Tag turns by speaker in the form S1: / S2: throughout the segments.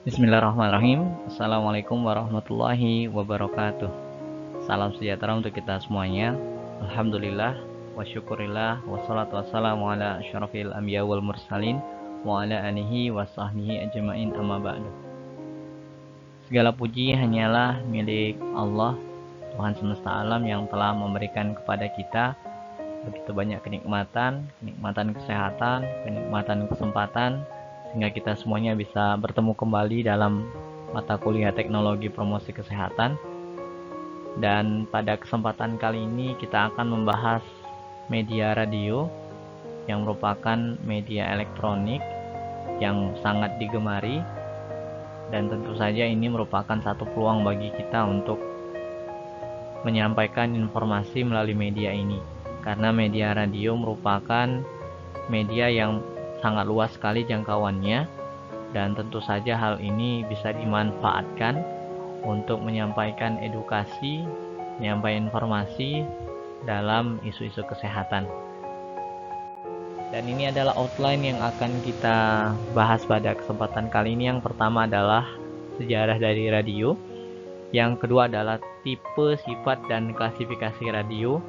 S1: Bismillahirrahmanirrahim. Assalamualaikum warahmatullahi wabarakatuh. Salam sejahtera untuk kita semuanya. Alhamdulillah wa syukurillah wassalatu wassalamu ala asyrafil anbiya wal mursalin wa ala alihi wa sahbihi ajmain amma ba'du. Segala puji hanyalah milik Allah, Tuhan semesta alam, yang telah memberikan kepada kita begitu banyak kenikmatan kesehatan, kenikmatan kesempatan, sehingga kita semuanya bisa bertemu kembali dalam mata kuliah teknologi promosi kesehatan. Dan pada kesempatan kali ini kita akan membahas media radio, yang merupakan media elektronik yang sangat digemari, dan tentu saja ini merupakan satu peluang bagi kita untuk menyampaikan informasi melalui media ini, karena media radio merupakan media yang sangat luas sekali jangkauannya, dan tentu saja hal ini bisa dimanfaatkan untuk menyampaikan edukasi, menyampaikan informasi dalam isu-isu kesehatan. Dan ini adalah outline yang akan kita bahas pada kesempatan kali ini. Yang pertama adalah sejarah dari radio, yang kedua adalah tipe, sifat, dan klasifikasi radio,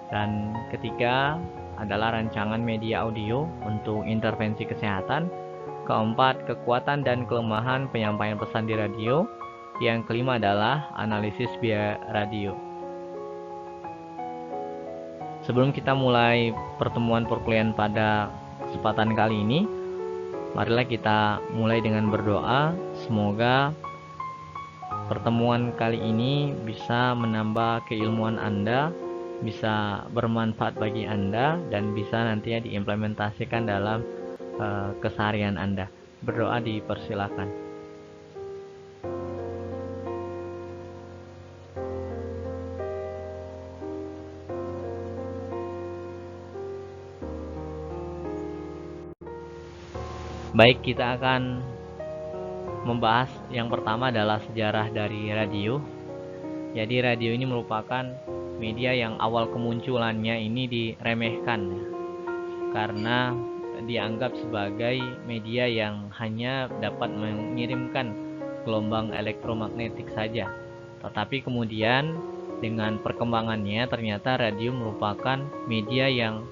S1: dan ketiga adalah rancangan media audio untuk intervensi kesehatan. Keempat, kekuatan dan kelemahan penyampaian pesan di radio. Yang kelima adalah analisis biaya radio. Sebelum kita mulai pertemuan perkuliahan pada kesempatan kali ini, marilah kita mulai dengan berdoa. Semoga pertemuan kali ini bisa menambah keilmuan Anda, bisa bermanfaat bagi Anda, dan bisa nantinya diimplementasikan dalam keseharian Anda. Berdoa dipersilakan. Baik, kita akan membahas yang pertama adalah sejarah dari radio. Jadi radio ini merupakan media yang awal kemunculannya ini diremehkan, karena dianggap sebagai media yang hanya dapat mengirimkan gelombang elektromagnetik saja. Tetapi kemudian dengan perkembangannya, ternyata radio merupakan media yang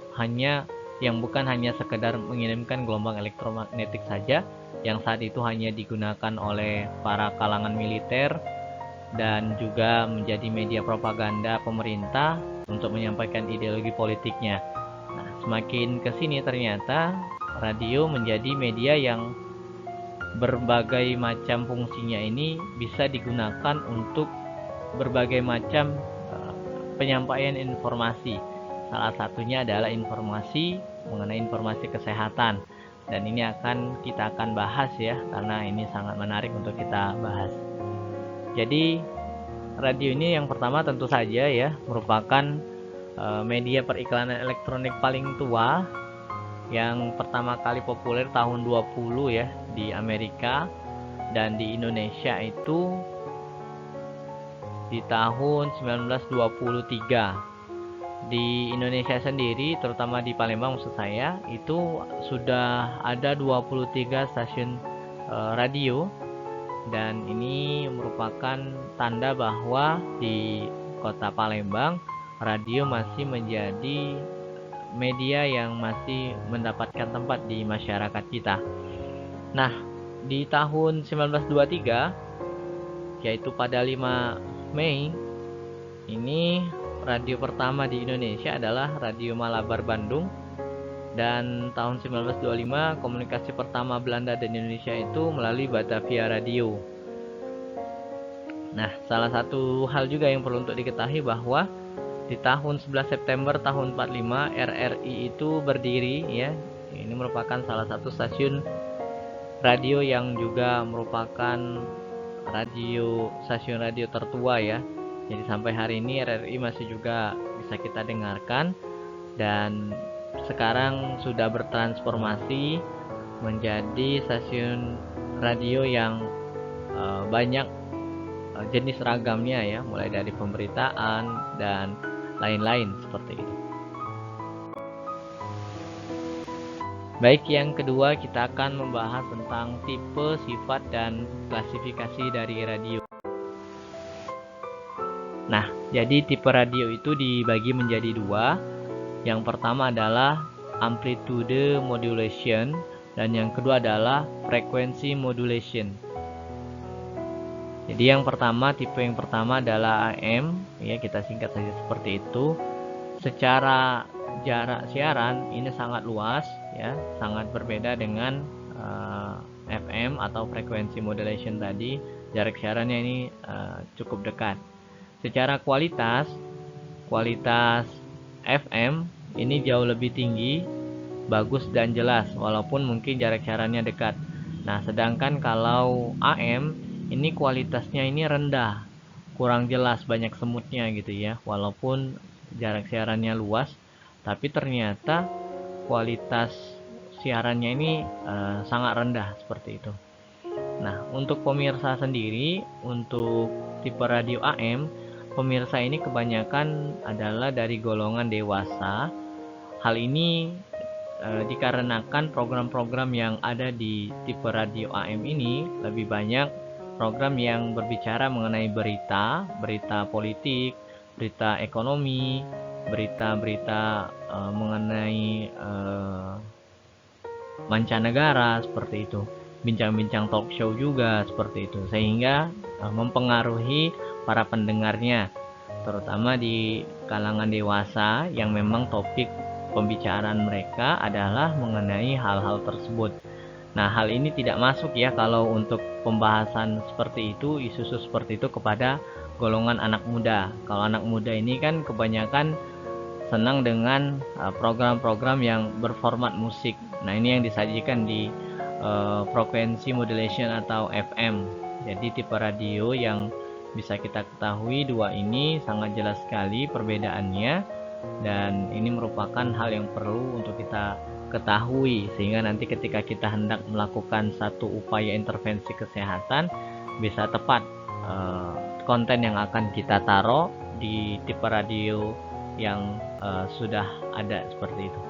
S1: bukan hanya sekedar mengirimkan gelombang elektromagnetik saja, yang saat itu hanya digunakan oleh para kalangan militer dan juga menjadi media propaganda pemerintah untuk menyampaikan ideologi politiknya. Nah, semakin kesini ternyata radio menjadi media yang berbagai macam fungsinya ini bisa digunakan untuk berbagai macam penyampaian informasi. Salah satunya adalah informasi mengenai informasi kesehatan. Dan ini kita akan bahas ya, karena ini sangat menarik untuk kita bahas. Jadi radio ini yang pertama tentu saja ya merupakan media periklanan elektronik paling tua, yang pertama kali populer tahun 20 ya di Amerika, dan di Indonesia itu di tahun 1923. Di Indonesia sendiri, terutama di Palembang maksud saya, itu sudah ada 23 stasiun radio, dan ini merupakan tanda bahwa di kota Palembang radio masih menjadi media yang masih mendapatkan tempat di masyarakat kita. Nah, di tahun 1923, yaitu pada 5 Mei, ini radio pertama di Indonesia adalah Radio Malabar Bandung. Dan tahun 1925 komunikasi pertama Belanda dan Indonesia itu melalui Batavia Radio. Nah, salah satu hal juga yang perlu untuk diketahui bahwa di tahun 11 September tahun 45 RRI itu berdiri ya. Ini merupakan salah satu stasiun radio yang juga merupakan stasiun radio tertua ya. Jadi sampai hari ini RRI masih juga bisa kita dengarkan, dan sekarang sudah bertransformasi menjadi stasiun radio yang banyak jenis ragamnya ya, mulai dari pemberitaan dan lain-lain seperti itu. Baik, yang kedua kita akan membahas tentang tipe, sifat, dan klasifikasi dari radio. Nah, jadi tipe radio itu dibagi menjadi dua. Yang pertama adalah amplitude modulation dan yang kedua adalah frequency modulation. Jadi tipe yang pertama adalah AM, ya kita singkat saja seperti itu. Secara jarak siaran ini sangat luas, ya, sangat berbeda dengan FM atau frequency modulation tadi. Jarak siarannya ini cukup dekat. Secara kualitas FM ini jauh lebih tinggi, bagus dan jelas, walaupun mungkin jarak siarannya dekat. Nah, sedangkan kalau AM ini kualitasnya ini rendah, kurang jelas, banyak semutnya gitu ya, walaupun jarak siarannya luas, tapi ternyata kualitas siarannya ini sangat rendah seperti itu. Nah, untuk pemirsa sendiri, untuk tipe radio AM, pemirsa ini kebanyakan adalah dari golongan dewasa. Hal ini dikarenakan program-program yang ada di tipe radio AM ini lebih banyak program yang berbicara mengenai berita politik, berita ekonomi, berita-berita mengenai mancanegara seperti itu. Bincang-bincang talk show juga seperti itu, sehingga mempengaruhi para pendengarnya, terutama di kalangan dewasa yang memang topik pembicaraan mereka adalah mengenai hal-hal tersebut. Nah, hal ini tidak masuk ya kalau untuk pembahasan seperti itu, isu-isu seperti itu kepada golongan anak muda. Kalau anak muda ini kan kebanyakan senang dengan program-program yang berformat musik. Nah, ini yang disajikan di frequency modulation atau FM. Jadi tipe radio yang bisa kita ketahui dua ini sangat jelas sekali perbedaannya, dan ini merupakan hal yang perlu untuk kita ketahui sehingga nanti ketika kita hendak melakukan satu upaya intervensi kesehatan bisa tepat konten yang akan kita taruh di tipe radio yang sudah ada seperti itu.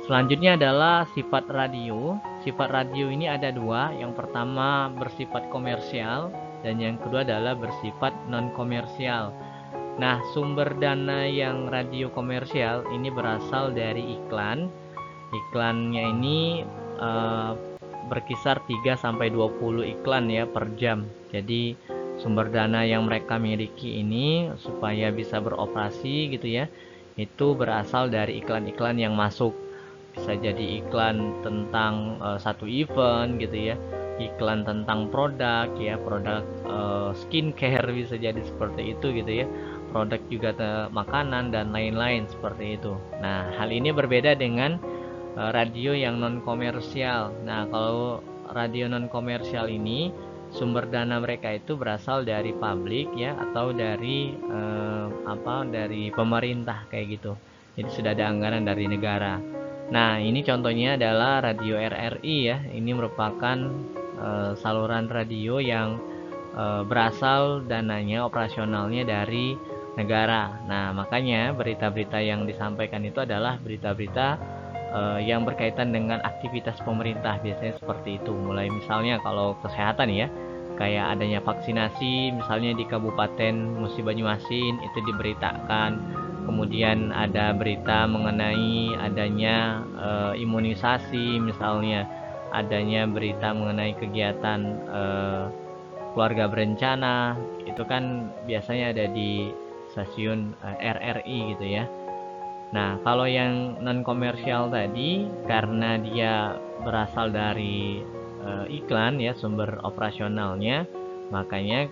S1: Selanjutnya adalah sifat radio. Sifat radio ini ada dua. Yang pertama bersifat komersial dan yang kedua adalah bersifat non-komersial. Nah, sumber dana yang radio komersial ini berasal dari iklan. Iklannya ini berkisar 3-20 iklan ya per jam. Jadi sumber dana yang mereka miliki ini supaya bisa beroperasi gitu ya, itu berasal dari iklan-iklan yang masuk. Bisa jadi iklan tentang satu event gitu ya, iklan tentang produk ya, produk skincare bisa jadi seperti itu gitu ya, produk juga makanan dan lain-lain seperti itu. Nah, hal ini berbeda dengan radio yang non komersial. Nah, kalau radio non komersial ini sumber dana mereka itu berasal dari publik ya, atau dari dari pemerintah kayak gitu. Jadi sudah ada anggaran dari negara. Nah, ini contohnya adalah radio RRI ya. Ini merupakan saluran radio yang berasal dananya operasionalnya dari negara. Nah, makanya berita-berita yang disampaikan itu adalah berita-berita yang berkaitan dengan aktivitas pemerintah, biasanya seperti itu. Mulai misalnya kalau kesehatan ya, kayak adanya vaksinasi misalnya di Kabupaten Musi Banyuasin itu diberitakan. Kemudian ada berita mengenai adanya imunisasi misalnya, adanya berita mengenai kegiatan keluarga berencana, itu kan biasanya ada di stasiun RRI gitu ya. Nah, kalau yang non komersial tadi karena dia berasal dari iklan ya sumber operasionalnya, makanya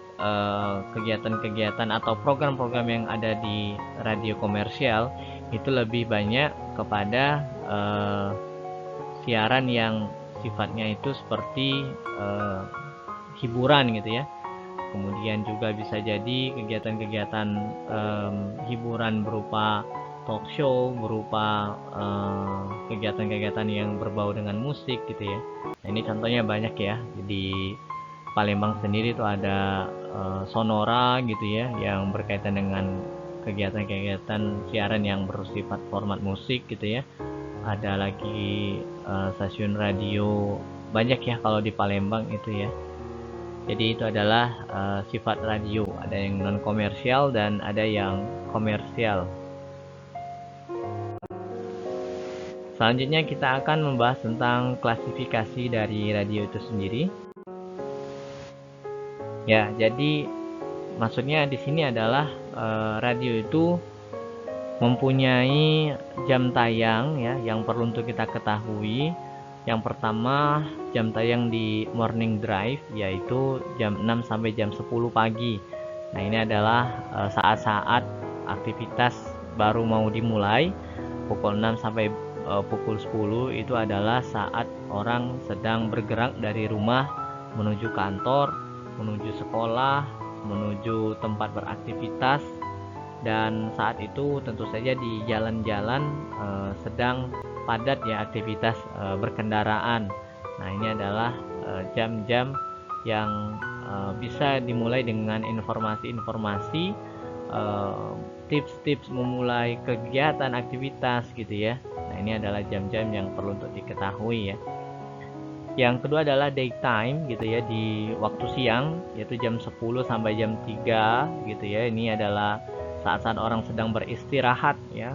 S1: kegiatan-kegiatan atau program-program yang ada di radio komersial itu lebih banyak kepada siaran yang sifatnya itu seperti hiburan gitu ya. Kemudian juga bisa jadi kegiatan-kegiatan hiburan berupa talk show, berupa kegiatan-kegiatan yang berbau dengan musik gitu ya. Nah, ini contohnya banyak ya. Di Palembang sendiri itu ada Sonora gitu ya, yang berkaitan dengan kegiatan-kegiatan siaran yang bersifat format musik gitu ya. Ada lagi stasiun radio banyak ya kalau di Palembang itu ya. Jadi itu adalah sifat radio, ada yang non komersial dan ada yang komersial. Selanjutnya kita akan membahas tentang klasifikasi dari radio itu sendiri. Ya, jadi maksudnya di sini adalah radio itu mempunyai jam tayang ya yang perlu untuk kita ketahui. Yang pertama, jam tayang di morning drive yaitu jam 6 sampai jam 10 pagi. Nah, ini adalah saat-saat aktivitas baru mau dimulai. Pukul 6 sampai pukul 10 itu adalah saat orang sedang bergerak dari rumah menuju kantor, menuju sekolah, menuju tempat beraktivitas, dan saat itu tentu saja di jalan-jalan sedang padat ya aktivitas berkendaraan. Nah, ini adalah jam-jam yang bisa dimulai dengan informasi-informasi, tips-tips memulai kegiatan aktivitas gitu ya. Nah, ini adalah jam-jam yang perlu untuk diketahui ya. Yang kedua adalah daytime gitu ya, di waktu siang yaitu jam 10 sampai jam 3 gitu ya. Ini adalah saat-saat orang sedang beristirahat ya.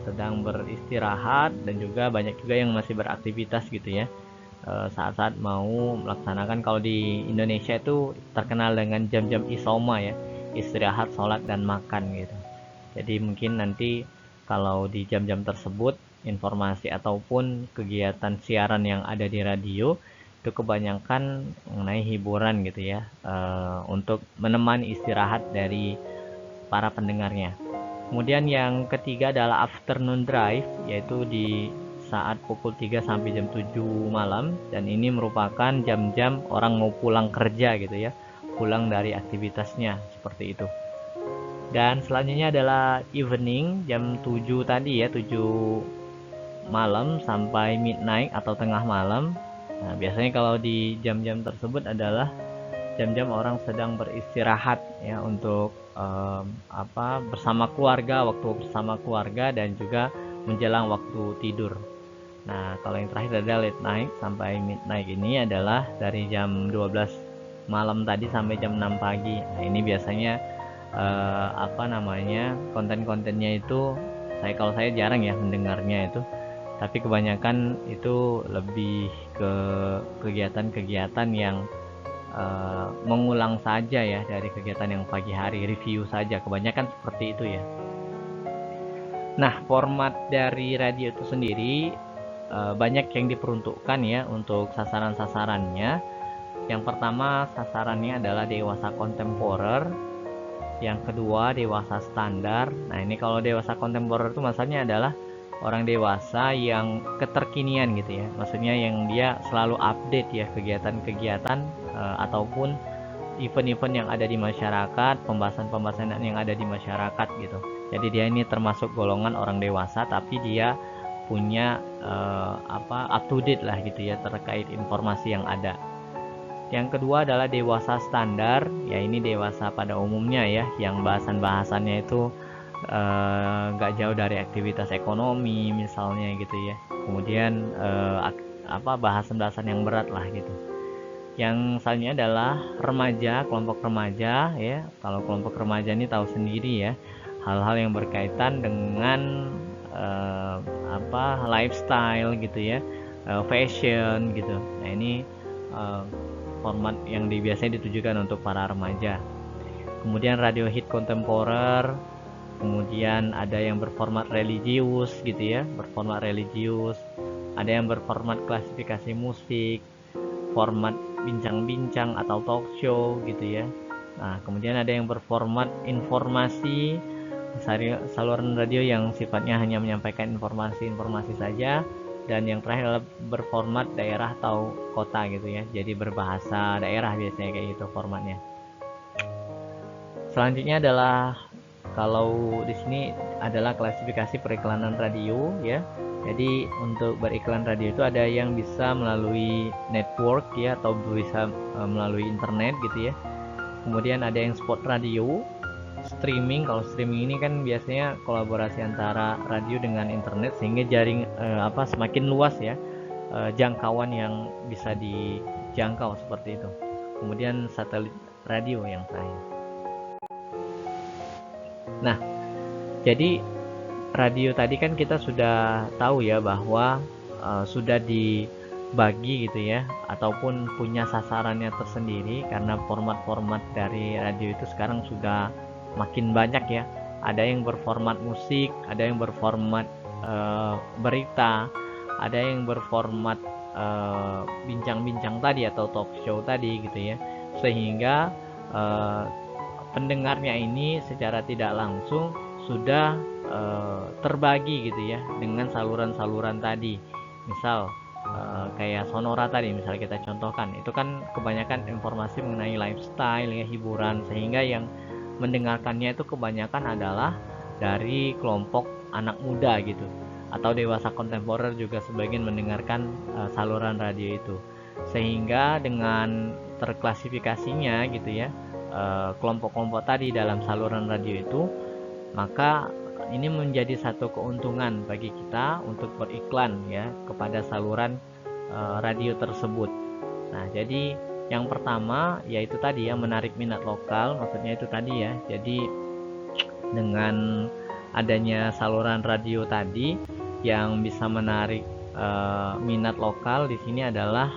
S1: Sedang beristirahat dan juga banyak juga yang masih beraktivitas gitu ya. Saat-saat mau melaksanakan, kalau di Indonesia itu terkenal dengan jam-jam isoma ya. Istirahat, sholat, dan makan gitu. Jadi mungkin nanti kalau di jam-jam tersebut informasi ataupun kegiatan siaran yang ada di radio itu kebanyakan mengenai hiburan gitu ya, untuk menemani istirahat dari para pendengarnya. Kemudian yang ketiga adalah afternoon drive, yaitu di saat pukul 3 sampai jam 7 malam, dan ini merupakan jam-jam orang mau pulang kerja gitu ya, pulang dari aktivitasnya seperti itu. Dan selanjutnya adalah evening, jam 7 tadi ya, 7 malam sampai midnight atau tengah malam. Nah, biasanya kalau di jam-jam tersebut adalah jam-jam orang sedang beristirahat ya, untuk bersama keluarga, waktu bersama keluarga, dan juga menjelang waktu tidur. Nah, kalau yang terakhir adalah late night sampai midnight, ini adalah dari jam 12 malam tadi sampai jam 6 pagi. Nah, ini biasanya konten-kontennya itu kalau saya jarang ya mendengarnya itu, tapi kebanyakan itu lebih ke kegiatan-kegiatan yang mengulang saja ya dari kegiatan yang pagi hari, review saja, kebanyakan seperti itu ya. Nah, format dari radio itu sendiri banyak yang diperuntukkan ya untuk sasaran-sasarannya. Yang pertama, sasarannya adalah dewasa kontemporer. Yang kedua, dewasa standar. Nah, ini kalau dewasa kontemporer itu maksudnya adalah orang dewasa yang keterkinian gitu ya. Maksudnya yang dia selalu update ya kegiatan-kegiatan ataupun event-event yang ada di masyarakat, pembahasan-pembahasan yang ada di masyarakat gitu. Jadi dia ini termasuk golongan orang dewasa, tapi dia punya up to date lah gitu ya terkait informasi yang ada. Yang kedua adalah dewasa standar, ya ini dewasa pada umumnya ya, yang bahasan-bahasannya itu nggak jauh dari aktivitas ekonomi misalnya gitu ya. Kemudian bahasan-bahasan yang berat lah gitu. Yang selanjutnya adalah remaja, kelompok remaja ya. Kalau kelompok remaja ini tahu sendiri ya, hal-hal yang berkaitan dengan lifestyle gitu ya, fashion gitu. Nah, ini format yang biasanya ditujukan untuk para remaja. Kemudian radio hit kontemporer, kemudian ada yang berformat religius gitu ya, berformat religius, ada yang berformat klasifikasi musik, format bincang-bincang atau talk show gitu ya. Nah, kemudian ada yang berformat informasi, saluran radio yang sifatnya hanya menyampaikan informasi-informasi saja. Dan yang terakhir adalah berformat daerah atau kota gitu ya, jadi berbahasa daerah biasanya kayak gitu formatnya. Selanjutnya adalah, kalau di sini adalah klasifikasi periklanan radio ya. Jadi untuk beriklan radio itu ada yang bisa melalui network ya, atau bisa melalui internet gitu ya. Kemudian ada yang spot radio, streaming. Kalau streaming ini kan biasanya kolaborasi antara radio dengan internet, sehingga jaring semakin luas ya, jangkauan yang bisa dijangkau seperti itu. Kemudian satelit radio yang terakhir. Nah, jadi radio tadi kan kita sudah tahu ya bahwa sudah dibagi gitu ya, ataupun punya sasarannya tersendiri, karena format-format dari radio itu sekarang sudah makin banyak ya. Ada yang berformat musik, ada yang berformat berita, ada yang berformat bincang-bincang tadi atau talk show tadi gitu ya, sehingga pendengarnya ini secara tidak langsung sudah terbagi gitu ya dengan saluran-saluran tadi. Misal kayak Sonora tadi, misal kita contohkan, itu kan kebanyakan informasi mengenai lifestyle ya, hiburan, sehingga yang mendengarkannya itu kebanyakan adalah dari kelompok anak muda gitu, atau dewasa kontemporer juga sebagian mendengarkan saluran radio itu. Sehingga dengan terklasifikasinya gitu ya, kelompok-kelompok tadi dalam saluran radio itu, maka ini menjadi satu keuntungan bagi kita untuk beriklan ya kepada saluran radio tersebut. Nah, jadi yang pertama yaitu tadi ya, menarik minat lokal, maksudnya itu tadi ya. Jadi dengan adanya saluran radio tadi yang bisa menarik minat lokal di sini adalah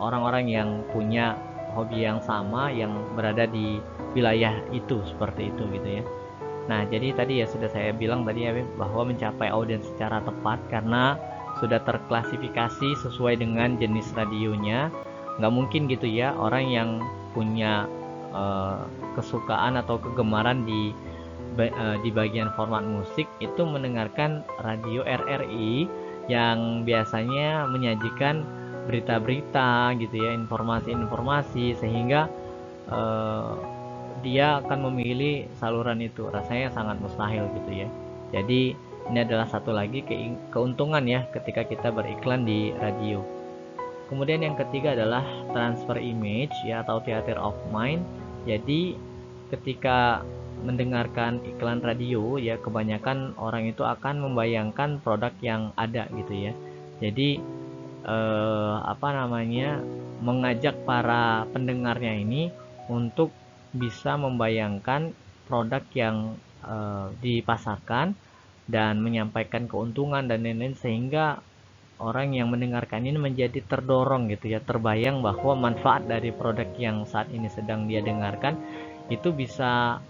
S1: orang-orang yang punya hobi yang sama, yang berada di wilayah itu, seperti itu gitu ya. Nah, jadi tadi ya sudah saya bilang tadi ya, bahwa mencapai audiens secara tepat karena sudah terklasifikasi sesuai dengan jenis radionya. Nggak mungkin gitu ya orang yang punya kesukaan atau kegemaran di bagian format musik itu mendengarkan radio RRI yang biasanya menyajikan berita-berita gitu ya, informasi-informasi, sehingga dia akan memilih saluran itu. Rasanya sangat mustahil gitu ya. Jadi ini adalah satu lagi keuntungan ya ketika kita beriklan di radio. Kemudian yang ketiga adalah transfer image ya, atau theater of mind. Jadi ketika mendengarkan iklan radio ya, kebanyakan orang itu akan membayangkan produk yang ada gitu ya. Jadi mengajak para pendengarnya ini untuk bisa membayangkan produk yang dipasarkan dan menyampaikan keuntungan dan lain-lain, sehingga orang yang mendengarkan ini menjadi terdorong gitu ya, terbayang bahwa manfaat dari produk yang saat ini sedang dia dengarkan itu bisa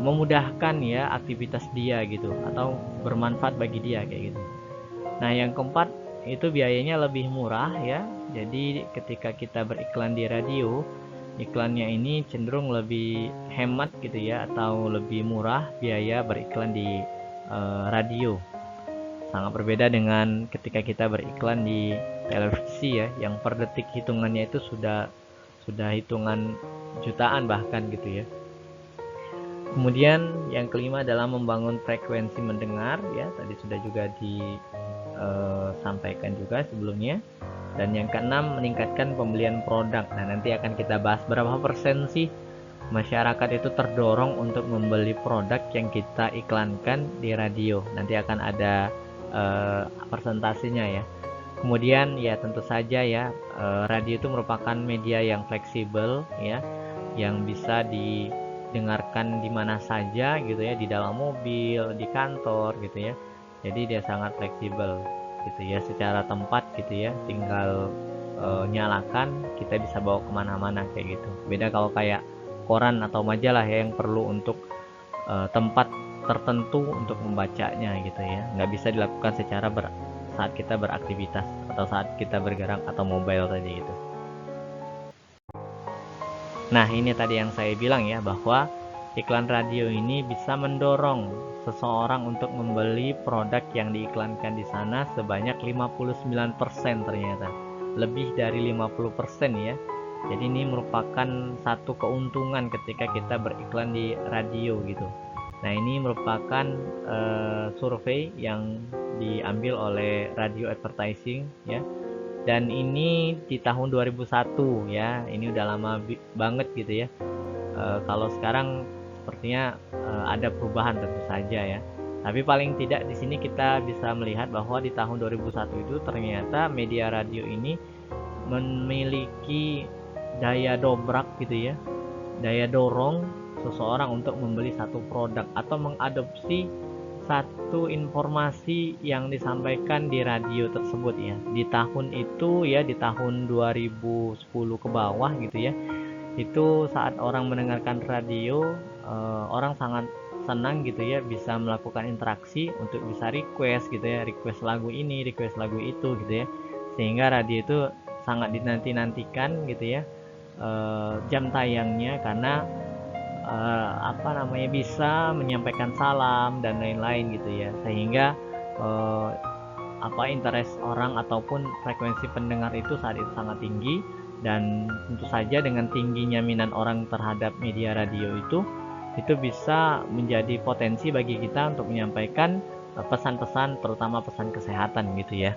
S1: memudahkan ya aktivitas dia gitu, atau bermanfaat bagi dia kayak gitu. Nah, yang keempat itu biayanya lebih murah ya. Jadi ketika kita beriklan di radio, iklannya ini cenderung lebih hemat gitu ya, atau lebih murah biaya beriklan di radio. Sangat berbeda dengan ketika kita beriklan di televisi ya, yang per detik hitungannya itu sudah hitungan jutaan bahkan gitu ya. Kemudian yang kelima adalah membangun frekuensi mendengar ya, tadi sudah juga disampaikan juga sebelumnya. Dan yang keenam, meningkatkan pembelian produk. Nah, nanti akan kita bahas berapa persen sih masyarakat itu terdorong untuk membeli produk yang kita iklankan di radio. Nanti akan ada persentasenya ya. Kemudian ya tentu saja ya, radio itu merupakan media yang fleksibel ya, yang bisa didengarkan di mana saja gitu ya, di dalam mobil, di kantor gitu ya. Jadi dia sangat fleksibel gitu ya, secara tempat gitu ya, tinggal nyalakan, kita bisa bawa kemana-mana kayak gitu. Beda kalau kayak koran atau majalah ya, yang perlu untuk tempat tertentu untuk membacanya gitu ya, nggak bisa dilakukan secara saat kita beraktivitas atau saat kita bergerak atau mobile tadi gitu. Nah, ini tadi yang saya bilang ya, bahwa iklan radio ini bisa mendorong seseorang untuk membeli produk yang diiklankan di sana sebanyak 59% ternyata. Lebih dari 50% ya. Jadi ini merupakan satu keuntungan ketika kita beriklan di radio gitu. Nah, ini merupakan survei yang diambil oleh Radio Advertising ya. Dan ini di tahun 2001 ya. Ini udah lama banget gitu ya. Kalau sekarang sepertinya ada perubahan tentu saja ya. Tapi paling tidak di sini kita bisa melihat bahwa di tahun 2001 itu ternyata media radio ini memiliki daya dobrak gitu ya, daya dorong seseorang untuk membeli satu produk atau mengadopsi satu informasi yang disampaikan di radio tersebut ya. Di tahun itu ya, di tahun 2010 ke bawah gitu ya, itu saat orang mendengarkan radio, orang sangat senang gitu ya, bisa melakukan interaksi untuk bisa request gitu ya, request lagu ini, request lagu itu gitu ya, sehingga radio itu sangat dinanti-nantikan gitu ya, jam tayangnya, karena bisa menyampaikan salam dan lain-lain gitu ya, sehingga interest orang ataupun frekuensi pendengar itu saat itu sangat tinggi. Dan tentu saja dengan tingginya minat orang terhadap media radio itu bisa menjadi potensi bagi kita untuk menyampaikan pesan-pesan, terutama pesan kesehatan gitu ya.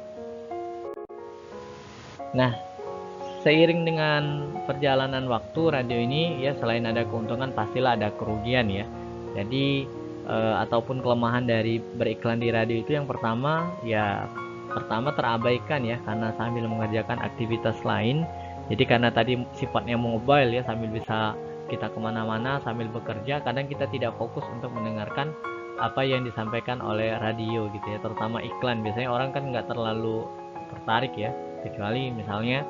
S1: Nah, seiring dengan perjalanan waktu, radio ini ya selain ada keuntungan pastilah ada kerugian ya. Jadi ataupun kelemahan dari beriklan di radio itu, yang pertama terabaikan ya, karena sambil mengerjakan aktivitas lain. Jadi karena tadi sifatnya mobile ya, sambil bisa kita kemana-mana sambil bekerja, kadang kita tidak fokus untuk mendengarkan apa yang disampaikan oleh radio gitu ya, terutama iklan. Biasanya orang kan nggak terlalu tertarik ya, kecuali misalnya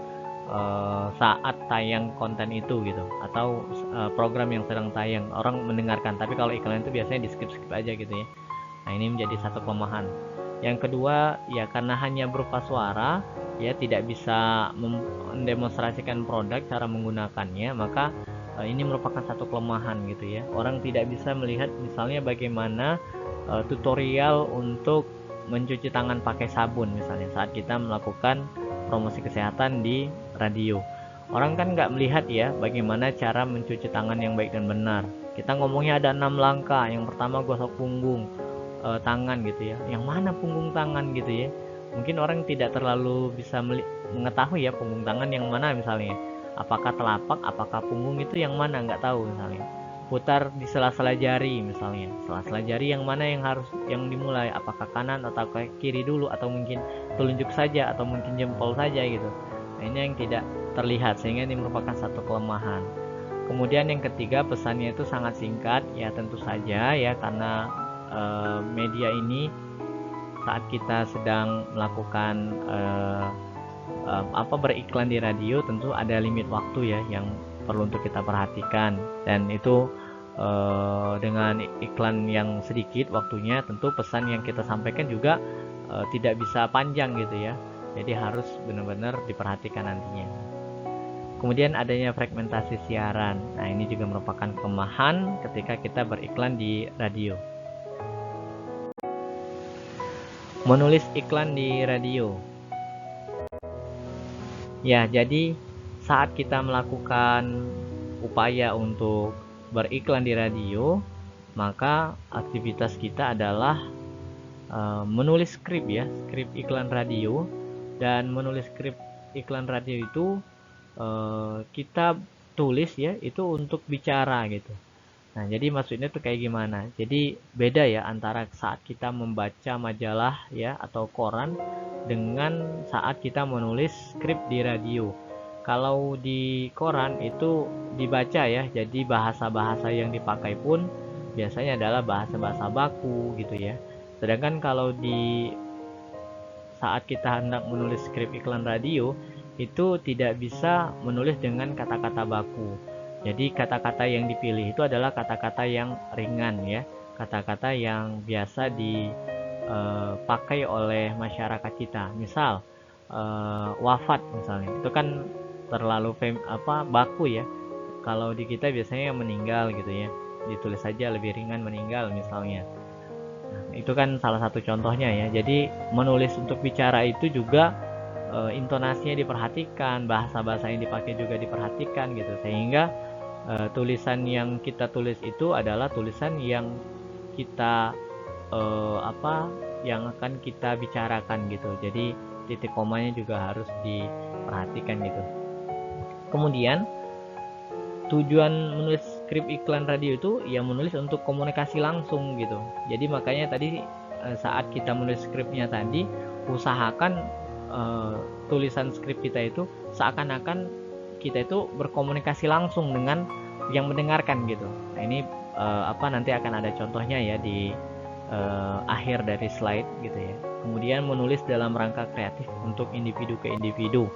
S1: saat tayang konten itu gitu, atau program yang sedang tayang orang mendengarkan. Tapi kalau iklan itu biasanya di skip aja gitu ya. Nah, ini menjadi satu kelemahan. Yang kedua ya, karena hanya berupa suara ya, tidak bisa mendemonstrasikan produk cara menggunakannya, maka ini merupakan satu kelemahan gitu ya. Orang tidak bisa melihat misalnya bagaimana tutorial untuk mencuci tangan pakai sabun misalnya saat kita melakukan promosi kesehatan di radio. Orang kan nggak melihat ya bagaimana cara mencuci tangan yang baik dan benar. Kita ngomongnya ada 6 langkah. Yang pertama gosok punggung tangan gitu ya. Yang mana punggung tangan gitu ya. Mungkin orang tidak terlalu bisa mengetahui ya punggung tangan yang mana misalnya. Apakah telapak, apakah punggung, itu yang mana nggak tahu misalnya. Putar di sela-sela jari misalnya. Sela-sela jari yang mana yang dimulai, apakah kanan atau kiri dulu, atau mungkin telunjuk saja, atau mungkin jempol saja gitu. Nah, ini yang tidak terlihat, sehingga ini merupakan satu kelemahan. Kemudian yang ketiga, pesannya itu sangat singkat ya, tentu saja ya, karena media ini saat kita sedang melakukan beriklan di radio, tentu ada limit waktu ya yang perlu untuk kita perhatikan. Dan itu dengan iklan yang sedikit waktunya, tentu pesan yang kita sampaikan juga tidak bisa panjang gitu ya. Jadi harus benar-benar diperhatikan nantinya. Kemudian adanya fragmentasi siaran. Nah, ini juga merupakan kelemahan ketika kita beriklan di radio. Menulis iklan di radio. Ya, jadi saat kita melakukan upaya untuk beriklan di radio, maka aktivitas kita adalah menulis skrip ya, skrip iklan radio. Dan menulis skrip iklan radio itu kita tulis ya, itu untuk bicara gitu. Nah, jadi maksudnya tuh kayak gimana? Jadi beda ya antara saat kita membaca majalah ya atau koran dengan saat kita menulis skrip di radio. Kalau di koran itu dibaca ya, jadi bahasa-bahasa yang dipakai pun biasanya adalah bahasa-bahasa baku gitu ya. Sedangkan kalau di saat kita hendak menulis skrip iklan radio, itu tidak bisa menulis dengan kata-kata baku. Jadi kata-kata yang dipilih itu adalah kata-kata yang ringan ya, kata-kata yang biasa dipakai oleh masyarakat kita. Misal wafat misalnya, itu kan terlalu baku ya. Kalau di kita biasanya meninggal gitu ya, ditulis saja lebih ringan, meninggal misalnya. Nah, itu kan salah satu contohnya ya. Jadi menulis untuk bicara itu juga intonasinya diperhatikan, bahasa-bahasa yang dipakai juga diperhatikan gitu, sehingga tulisan yang kita tulis itu adalah tulisan yang kita yang akan kita bicarakan gitu. Jadi titik komanya juga harus diperhatikan gitu. Kemudian tujuan menulis skrip iklan radio itu ya menulis untuk komunikasi langsung gitu. Jadi makanya tadi saat kita menulis skripnya tadi, usahakan tulisan skrip kita itu seakan-akan kita itu berkomunikasi langsung dengan yang mendengarkan gitu. Nah ini nanti akan ada contohnya ya di akhir dari slide gitu ya. Kemudian menulis dalam rangka kreatif untuk individu ke individu.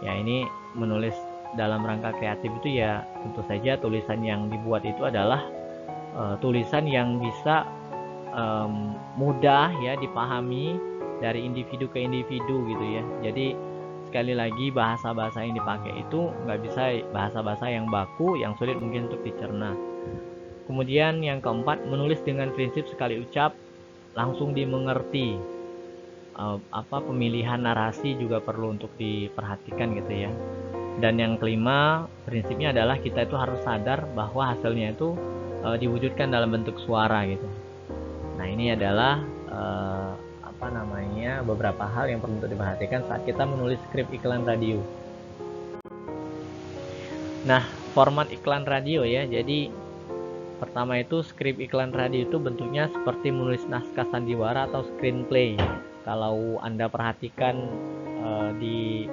S1: Ya ini menulis dalam rangka kreatif itu ya tentu saja tulisan yang dibuat itu adalah tulisan yang bisa mudah ya dipahami dari individu ke individu gitu ya. Jadi sekali lagi bahasa-bahasa yang dipakai itu nggak bisa bahasa-bahasa yang baku yang sulit mungkin untuk dicerna. Kemudian yang keempat, menulis dengan prinsip sekali ucap langsung dimengerti. Pemilihan narasi juga perlu untuk diperhatikan gitu ya. Dan yang kelima, prinsipnya adalah kita itu harus sadar bahwa hasilnya itu diwujudkan dalam bentuk suara gitu. Nah ini adalah beberapa hal yang perlu untuk diperhatikan saat kita menulis skrip iklan radio. Nah format iklan radio ya, jadi pertama itu skrip iklan radio itu bentuknya seperti menulis naskah sandiwara atau screenplay. Kalau Anda perhatikan di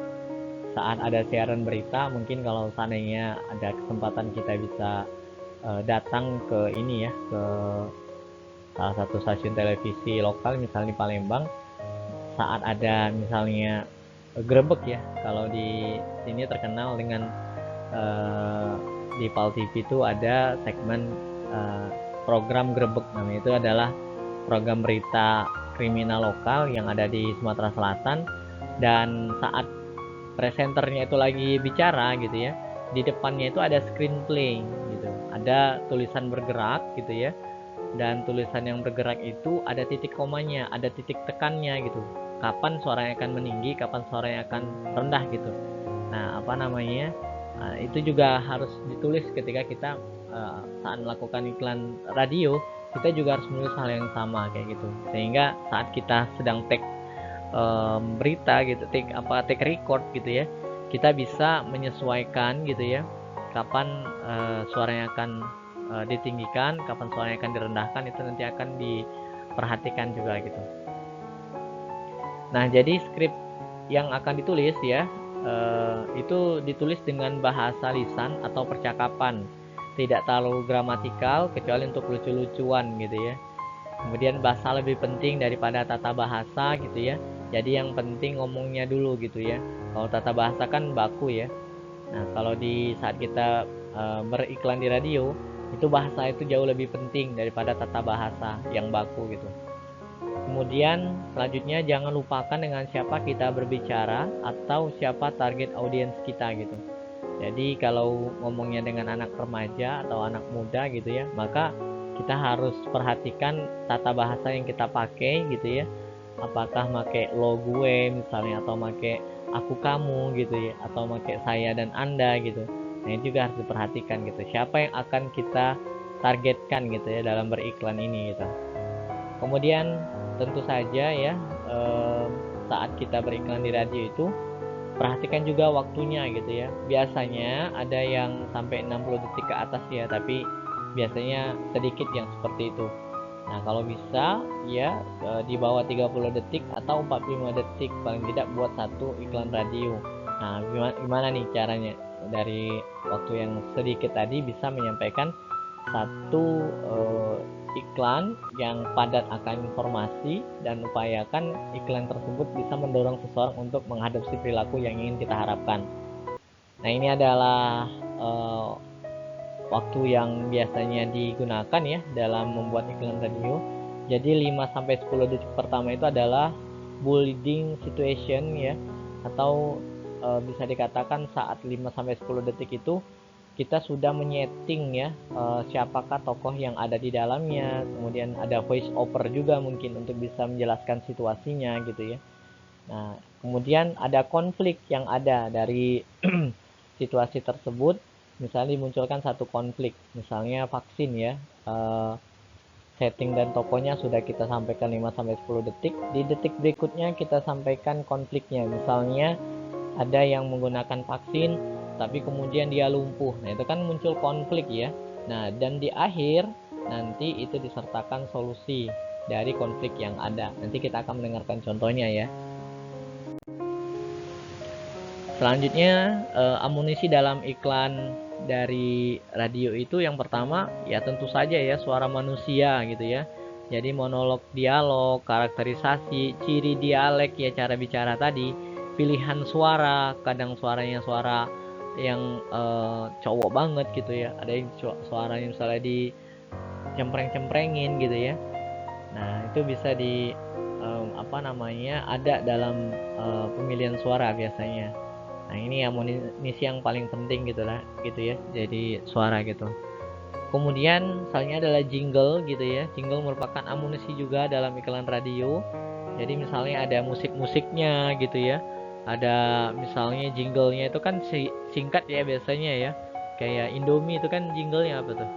S1: saat ada siaran berita, mungkin kalau seandainya ada kesempatan kita bisa datang ke ini ya, ke salah satu stasiun televisi lokal misalnya di Palembang, saat ada misalnya grebek ya, kalau di sini terkenal dengan di PAL TV itu ada segmen program grebek, namanya itu adalah program berita kriminal lokal yang ada di Sumatera Selatan. Dan saat presenternya itu lagi bicara gitu ya, di depannya itu ada screenplay gitu, ada tulisan bergerak gitu ya, dan tulisan yang bergerak itu ada titik komanya, ada titik tekannya gitu, kapan suaranya akan meninggi, kapan suaranya akan rendah gitu. Nah itu juga harus ditulis ketika kita saat melakukan iklan radio, kita juga harus menulis hal yang sama kayak gitu, sehingga saat kita sedang take berita gitu, take record gitu ya, kita bisa menyesuaikan gitu ya, kapan suaranya akan ditinggikan, kapan suaranya akan direndahkan, itu nanti akan diperhatikan juga gitu. Nah jadi skrip yang akan ditulis ya itu ditulis dengan bahasa lisan atau percakapan, tidak terlalu gramatikal kecuali untuk lucu-lucuan gitu ya. Kemudian bahasa lebih penting daripada tata bahasa gitu ya, jadi yang penting ngomongnya dulu gitu ya. Kalau tata bahasa kan baku ya. Nah kalau di saat kita beriklan di radio, itu bahasa itu jauh lebih penting daripada tata bahasa yang baku gitu. Kemudian selanjutnya jangan lupakan dengan siapa kita berbicara atau siapa target audiens kita gitu. Jadi kalau ngomongnya dengan anak remaja atau anak muda gitu ya, maka kita harus perhatikan tata bahasa yang kita pakai gitu ya. Apakah pakai lo gue misalnya, atau pakai aku kamu gitu ya, atau pakai saya dan anda gitu. Nah ini juga harus diperhatikan gitu, siapa yang akan kita targetkan gitu ya dalam beriklan ini gitu. Kemudian tentu saja ya saat kita beriklan di radio itu perhatikan juga waktunya gitu ya. Biasanya ada yang sampai 60 detik ke atas ya, tapi biasanya sedikit yang seperti itu. Nah kalau bisa ya di bawah 30 detik atau 45 detik paling tidak buat satu iklan radio. Nah gimana nih caranya dari waktu yang sedikit tadi bisa menyampaikan satu iklan yang padat akan informasi, dan upayakan iklan tersebut bisa mendorong seseorang untuk mengadopsi perilaku yang ingin kita harapkan. Nah ini adalah waktu yang biasanya digunakan ya dalam membuat iklan radio. Jadi 5-10 detik pertama itu adalah building situation ya, atau bisa dikatakan saat 5-10 detik itu kita sudah menyeting ya siapakah tokoh yang ada di dalamnya. Kemudian ada voice over juga mungkin untuk bisa menjelaskan situasinya gitu ya. Nah kemudian ada konflik yang ada dari situasi tersebut. Misalnya dimunculkan satu konflik, misalnya vaksin ya, setting dan tokonya sudah kita sampaikan 5-10 detik. Di detik berikutnya kita sampaikan konfliknya, misalnya ada yang menggunakan vaksin tapi kemudian dia lumpuh. Nah itu kan muncul konflik ya. Nah, dan di akhir nanti itu disertakan solusi dari konflik yang ada. Nanti kita akan mendengarkan contohnya ya. Selanjutnya, amunisi dalam iklan dari radio itu yang pertama ya tentu saja ya suara manusia gitu ya. Jadi monolog dialog, karakterisasi, ciri dialek ya, cara bicara tadi, pilihan suara, kadang suaranya suara yang cowok banget gitu ya. Ada yang suaranya misalnya di cempreng-cemprengin gitu ya. Nah, itu bisa di ada dalam pemilihan suara biasanya. Nah, ini amunisi yang paling penting gitu lah, gitu ya. Jadi suara gitu. Kemudian misalnya adalah jingle gitu ya. Jingle merupakan amunisi juga dalam iklan radio. Jadi misalnya ada musik-musiknya gitu ya. Ada misalnya jinglenya itu kan singkat ya biasanya ya. Kayak Indomie itu kan jinglenya apa tuh?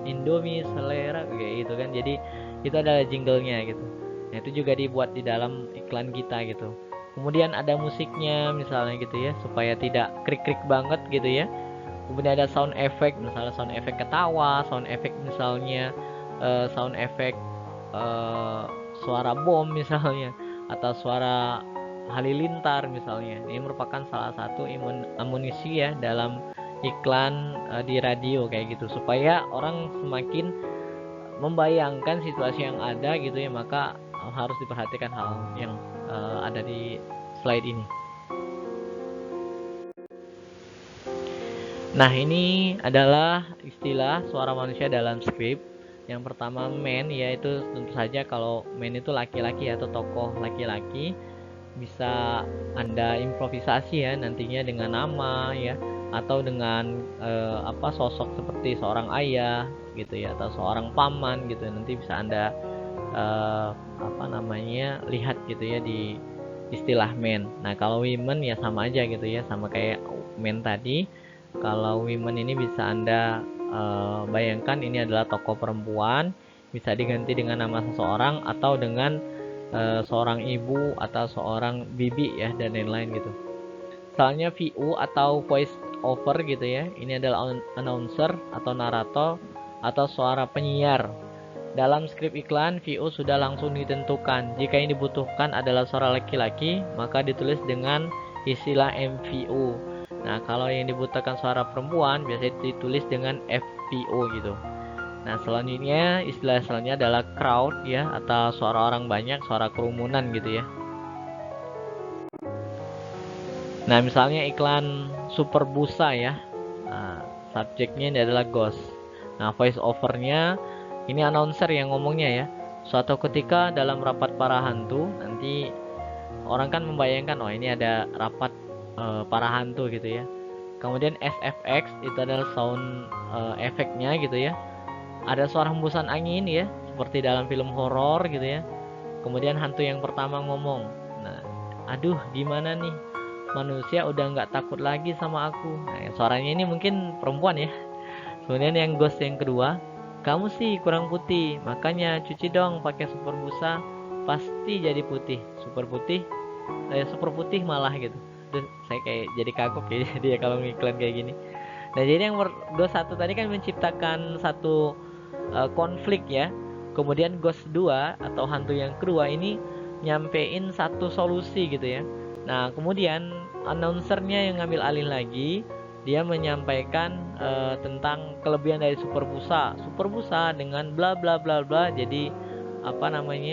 S1: Indomie selera kayak gitu kan. Jadi itu adalah jinglenya gitu. Nah, itu juga dibuat di dalam iklan kita gitu. Kemudian ada musiknya misalnya gitu ya, supaya tidak krik-krik banget gitu ya. Kemudian ada sound effect, misalnya sound effect ketawa, sound effect misalnya sound effect eh, suara bom misalnya, atau suara halilintar misalnya. Ini merupakan salah satu amunisi ya dalam iklan di radio kayak gitu, supaya orang semakin membayangkan situasi yang ada gitu ya, maka harus diperhatikan hal yang ada di slide ini. Nah, ini adalah istilah suara manusia dalam skrip. Yang pertama man, yaitu tentu saja kalau man itu laki-laki atau tokoh laki-laki, bisa Anda improvisasi ya nantinya dengan nama ya, atau dengan sosok seperti seorang ayah gitu ya, atau seorang paman gitu. Nanti bisa Anda lihat gitu ya di istilah men. Nah, kalau women ya sama aja gitu ya, sama kayak men tadi. Kalau women ini bisa Anda bayangkan ini adalah tokoh perempuan, bisa diganti dengan nama seseorang atau dengan seorang ibu atau seorang bibi ya, dan lain-lain gitu. Misalnya VO atau voice over gitu ya, ini adalah announcer atau narator atau suara penyiar. Dalam skrip iklan, VO sudah langsung ditentukan. Jika yang dibutuhkan adalah suara laki-laki, maka ditulis dengan istilah MVO. Nah, kalau yang dibutuhkan suara perempuan, biasanya ditulis dengan FVO gitu. Nah, selanjutnya istilah selanjutnya adalah crowd ya, atau suara orang banyak, suara kerumunan gitu ya. Nah, misalnya iklan Super Busa ya. Nah, subjeknya ini adalah ghost. Nah, voice overnya ini announcer yang ngomongnya ya. Suatu ketika dalam rapat para hantu, nanti orang kan membayangkan, oh ini ada rapat para hantu gitu ya. Kemudian SFX itu adalah sound efeknya gitu ya. Ada suara hembusan angin ya, seperti dalam film horor gitu ya. Kemudian hantu yang pertama ngomong, nah, aduh gimana nih, manusia udah nggak takut lagi sama aku. Nah, suaranya ini mungkin perempuan ya. Kemudian yang ghost yang kedua, kamu sih kurang putih, makanya cuci dong pakai super busa, pasti jadi putih. Super putih malah gitu. Terus saya kayak jadi kagok ya dia kalau ngiklan kayak gini. Nah, jadi yang ghost satu tadi kan menciptakan satu konflik ya. Kemudian ghost 2 atau hantu yang kedua ini nyampein satu solusi gitu ya. Nah, kemudian announcernya yang ngambil alih lagi, dia menyampaikan tentang kelebihan dari super busa. Super busa dengan bla bla bla bla. Jadi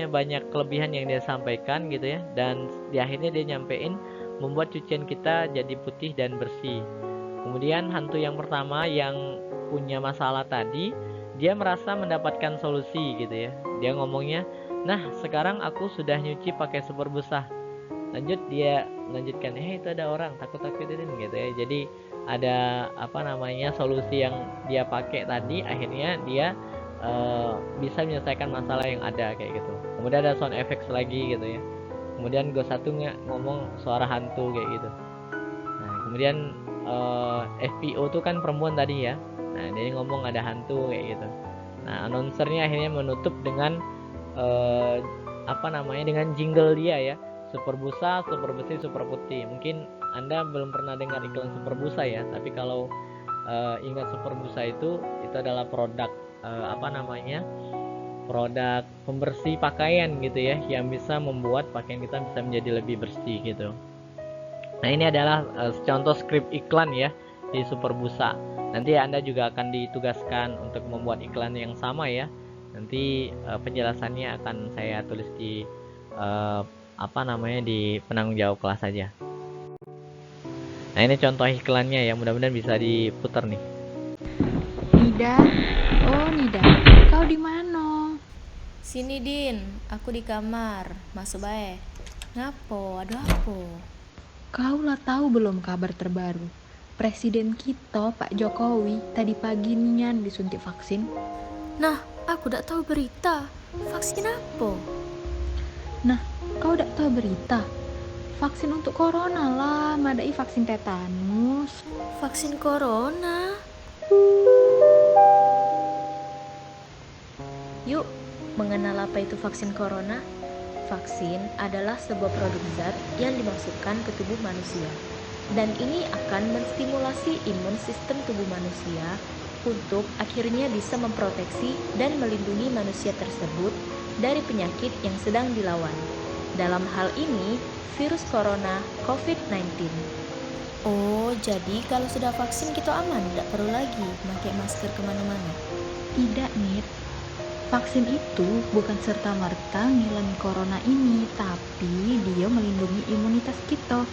S1: banyak kelebihan yang dia sampaikan gitu ya, dan di akhirnya dia nyampein membuat cucian kita jadi putih dan bersih. Kemudian hantu yang pertama yang punya masalah tadi, dia merasa mendapatkan solusi gitu ya. Dia ngomongnya, nah sekarang aku sudah nyuci pakai super busa. Lanjut dia lanjutkan, itu ada orang takut-takutin gitu ya. Jadi ada solusi yang dia pakai tadi, akhirnya dia bisa menyelesaikan masalah yang ada kayak gitu. Kemudian ada sound effects lagi gitu ya. Kemudian gue satu ngomong suara hantu kayak gitu. Nah, kemudian FPO tuh kan perempuan tadi ya. Nah, dia ngomong ada hantu kayak gitu. Nah, announcernya akhirnya menutup dengan dengan jingle dia ya. Super busa, super bersih, super putih. Mungkin Anda belum pernah dengar iklan super busa ya, tapi kalau ingat Superbusa itu adalah produk produk pembersih pakaian gitu ya, yang bisa membuat pakaian kita bisa menjadi lebih bersih gitu. Nah, ini adalah contoh skrip iklan ya di Superbusa. Nanti Anda juga akan ditugaskan untuk membuat iklan yang sama ya. Nanti penjelasannya akan saya tulis di di penanggung jawab kelas saja. Nah, ini contoh iklannya ya, mudah-mudahan bisa diputar nih.
S2: Nida, oh Nida, kau di mana?
S3: Sini Din, aku di kamar. Masuk bae. Ngapo? Ada apa?
S2: Kau lah tahu belum kabar terbaru? Presiden kita, Pak Jokowi, tadi pagi nian disuntik vaksin.
S3: Nah, aku dak tahu berita. Vaksin apa?
S2: Nah, kau udah tahu berita? Vaksin untuk corona lah, madai vaksin tetanus.
S3: Vaksin corona? Yuk, mengenal apa itu vaksin corona? Vaksin adalah sebuah produk zat yang dimasukkan ke tubuh manusia. Dan ini akan menstimulasi imun sistem tubuh manusia untuk akhirnya bisa memproteksi dan melindungi manusia tersebut dari penyakit yang sedang dilawan. Dalam hal ini, virus corona COVID-19. Oh, jadi kalau sudah vaksin kita aman, tidak perlu lagi pakai masker kemana-mana?
S2: Tidak, Nit. Vaksin itu bukan serta-merta ngilangi corona ini, tapi dia melindungi imunitas kita.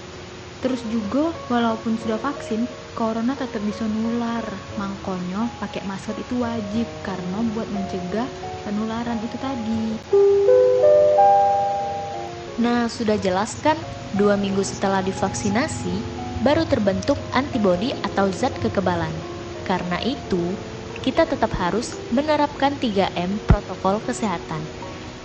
S2: Terus juga, walaupun sudah vaksin, corona tetap bisa nular. Makanya pakai masker itu wajib karena buat mencegah penularan itu tadi.
S3: Nah, sudah jelas kan? 2 minggu setelah divaksinasi, baru terbentuk antibodi atau zat kekebalan. Karena itu, kita tetap harus menerapkan 3M protokol kesehatan.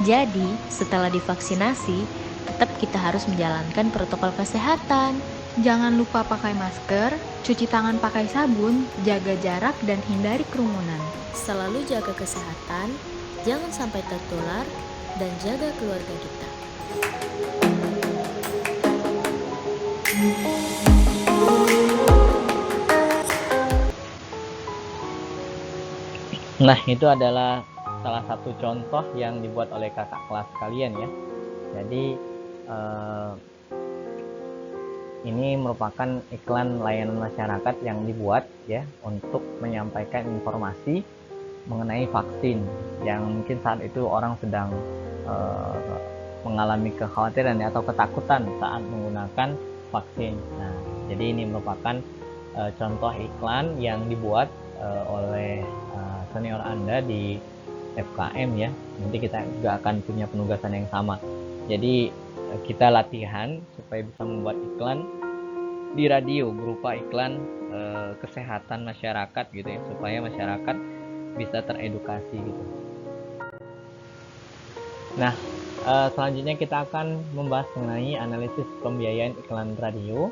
S3: Jadi, setelah divaksinasi, tetap kita harus menjalankan protokol kesehatan.
S2: Jangan lupa pakai masker, cuci tangan pakai sabun, jaga jarak dan hindari kerumunan.
S3: Selalu jaga kesehatan, jangan sampai tertular, dan jaga keluarga kita.
S1: Nah, itu adalah salah satu contoh yang dibuat oleh kakak kelas kalian ya. Jadi ini merupakan iklan layanan masyarakat yang dibuat ya untuk menyampaikan informasi mengenai vaksin yang mungkin saat itu orang sedang mengalami kekhawatiran atau ketakutan saat menggunakan vaksin. Nah, jadi ini merupakan contoh iklan yang dibuat oleh senior Anda di FKM ya. Nanti kita juga akan punya penugasan yang sama. Jadi kita latihan supaya bisa membuat iklan di radio berupa iklan kesehatan masyarakat gitu ya, supaya masyarakat bisa teredukasi gitu. Nah, selanjutnya kita akan membahas mengenai analisis pembiayaan iklan radio.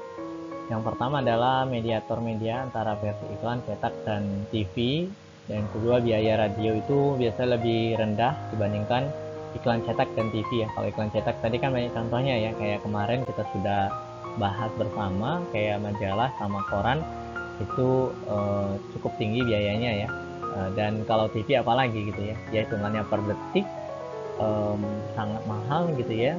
S1: Yang pertama adalah mediator media antara versi iklan cetak dan TV. Dan kedua, biaya radio itu biasanya lebih rendah dibandingkan iklan cetak dan TV ya. Kalau iklan cetak tadi kan banyak contohnya ya, kayak kemarin kita sudah bahas bersama, kayak majalah sama koran itu cukup tinggi biayanya ya. Dan kalau TV apalagi gitu ya, ya hitungannya per detik sangat mahal gitu ya,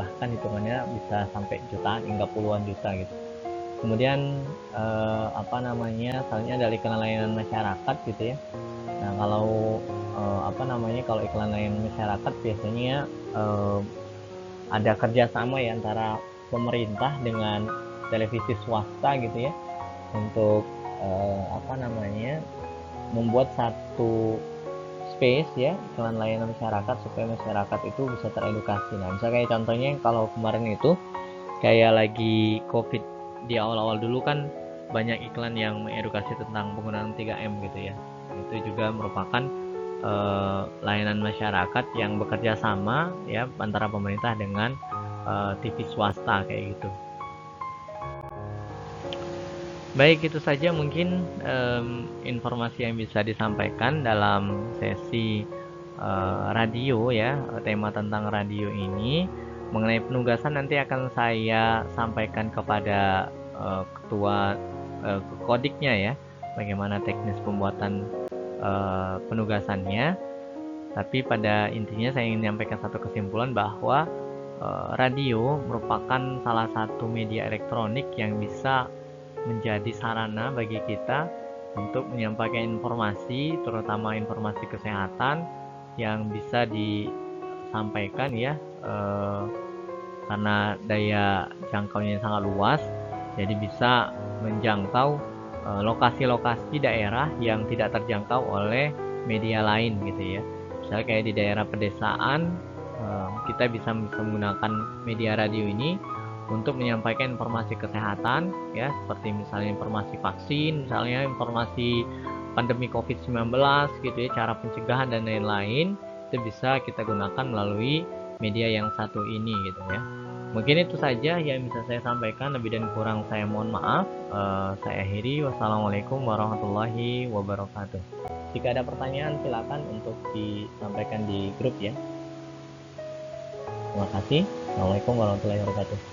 S1: bahkan hitungannya bisa sampai jutaan hingga puluhan juta gitu. Kemudian selanjutnya adalah iklan layanan masyarakat gitu ya. Nah, kalau kalau iklan layanan masyarakat biasanya ada kerjasama ya antara pemerintah dengan televisi swasta gitu ya, untuk membuat satu space ya iklan layanan masyarakat supaya masyarakat itu bisa teredukasi. Nah, misalnya kayak contohnya kalau kemarin itu kayak lagi COVID di awal-awal dulu kan banyak iklan yang mengedukasi tentang penggunaan 3M gitu ya. Itu juga merupakan layanan masyarakat yang bekerja sama ya antara pemerintah dengan TV swasta kayak gitu. Baik, itu saja mungkin informasi yang bisa disampaikan dalam sesi radio ya, tema tentang radio ini. Mengenai penugasan nanti akan saya sampaikan kepada ketua kodiknya ya, bagaimana teknis pembuatan penugasannya. Tapi pada intinya saya ingin menyampaikan satu kesimpulan bahwa radio merupakan salah satu media elektronik yang bisa menjadi sarana bagi kita untuk menyampaikan informasi, terutama informasi kesehatan yang bisa disampaikan ya, karena daya jangkaunya sangat luas, jadi bisa menjangkau lokasi-lokasi daerah yang tidak terjangkau oleh media lain gitu ya. Misalnya kayak di daerah pedesaan, kita bisa menggunakan media radio ini untuk menyampaikan informasi kesehatan ya, seperti misalnya informasi vaksin, misalnya informasi pandemi COVID-19 gitu ya, cara pencegahan dan lain-lain, itu bisa kita gunakan melalui media yang satu ini gitu ya. Mungkin itu saja yang bisa saya sampaikan, lebih dan kurang saya mohon maaf. Saya akhiri. Wassalamualaikum warahmatullahi wabarakatuh. Jika ada pertanyaan silakan untuk disampaikan di grup ya. Terima kasih. Assalamualaikum warahmatullahi wabarakatuh.